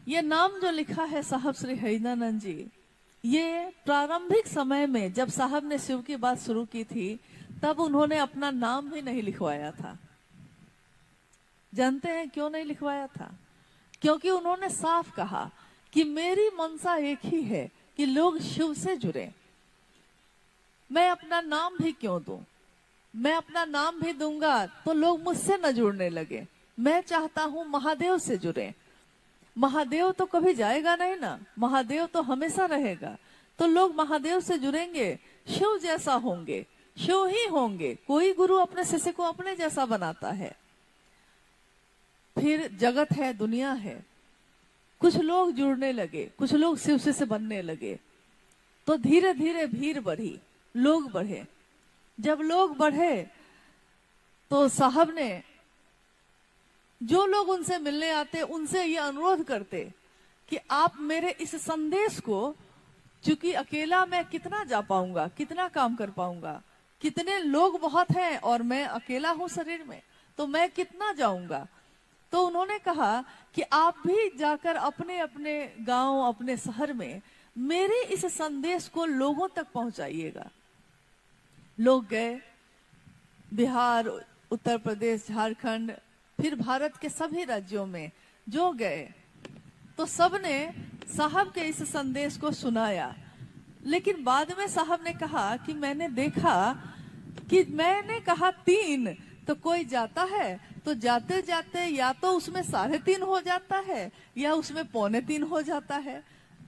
ये नाम जो लिखा है साहब श्री हरिदानंद जी, ये प्रारंभिक समय में जब साहब ने शिव की बात शुरू की थी तब उन्होंने अपना नाम भी नहीं लिखवाया था। जानते हैं क्यों नहीं लिखवाया था? क्योंकि उन्होंने साफ कहा कि मेरी मनसा एक ही है कि लोग शिव से जुड़े। मैं अपना नाम भी क्यों दूं? मैं अपना नाम भी दूंगा तो लोग मुझसे न जुड़ने लगे। मैं चाहता हूं महादेव से जुड़े। महादेव तो कभी जाएगा नहीं ना, महादेव तो हमेशा रहेगा। तो लोग महादेव से जुड़ेंगे, शिव जैसा होंगे, शिव ही होंगे। कोई गुरु अपने शिष्य को अपने जैसा बनाता है। फिर जगत है, दुनिया है, कुछ लोग जुड़ने लगे, कुछ लोग शिव से बनने लगे। तो धीरे धीरे भीड़ बढ़ी, लोग बढ़े। जब लोग बढ़े तो साहब ने जो लोग उनसे मिलने आते उनसे ये अनुरोध करते कि आप मेरे इस संदेश को, चूंकि अकेला मैं कितना जा पाऊंगा, कितना काम कर पाऊंगा, कितने लोग बहुत हैं और मैं अकेला हूं शरीर में, तो मैं कितना जाऊंगा। तो उन्होंने कहा कि आप भी जाकर अपने अपने गांव, अपने शहर में मेरे इस संदेश को लोगों तक पहुंचाइएगा। लोग गए, बिहार, उत्तर प्रदेश, झारखंड, फिर भारत के सभी राज्यों में जो गए तो सबने साहब के इस संदेश को सुनाया। लेकिन बाद में साहब ने कहा कि मैंने देखा कि मैंने कहा 3 तो कोई जाता है तो जाते जाते या तो उसमें 3.5 हो जाता है या उसमें 2.25 हो जाता है,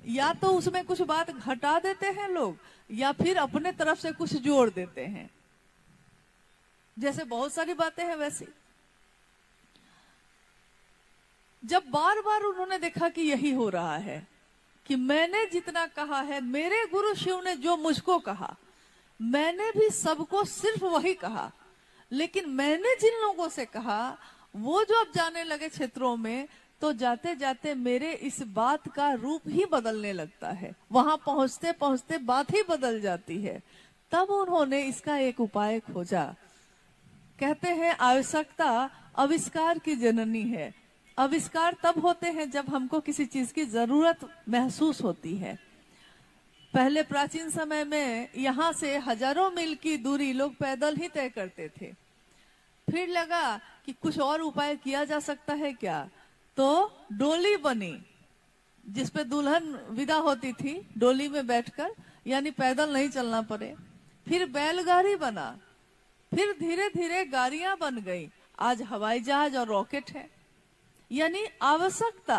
या तो उसमें कुछ बात घटा देते हैं लोग या फिर अपने तरफ से कुछ जोड़ देते हैं। जैसे बहुत सारी बातें हैं वैसे। जब बार बार उन्होंने देखा कि यही हो रहा है कि मैंने जितना कहा है, मेरे गुरु शिव ने जो मुझको कहा, मैंने भी सबको सिर्फ वही कहा, लेकिन मैंने जिन लोगों से कहा वो जो अब जाने लगे क्षेत्रों में, तो जाते जाते मेरे इस बात का रूप ही बदलने लगता है। वहां पहुंचते पहुंचते बात ही बदल जाती है। तब उन्होंने इसका एक उपाय खोजा। कहते हैं आवश्यकता आविष्कार की जननी है। आविष्कार तब होते हैं जब हमको किसी चीज की जरूरत महसूस होती है। पहले प्राचीन समय में यहाँ से हजारों मील की दूरी लोग पैदल ही तय करते थे। फिर लगा कि कुछ और उपाय किया जा सकता है क्या, तो डोली बनी जिसपे दुल्हन विदा होती थी, डोली में बैठकर, यानी पैदल नहीं चलना पड़े। फिर बैलगाड़ी बना, फिर धीरे धीरे गाड़ियां बन गई, आज हवाई जहाज और रॉकेट है। यानी आवश्यकता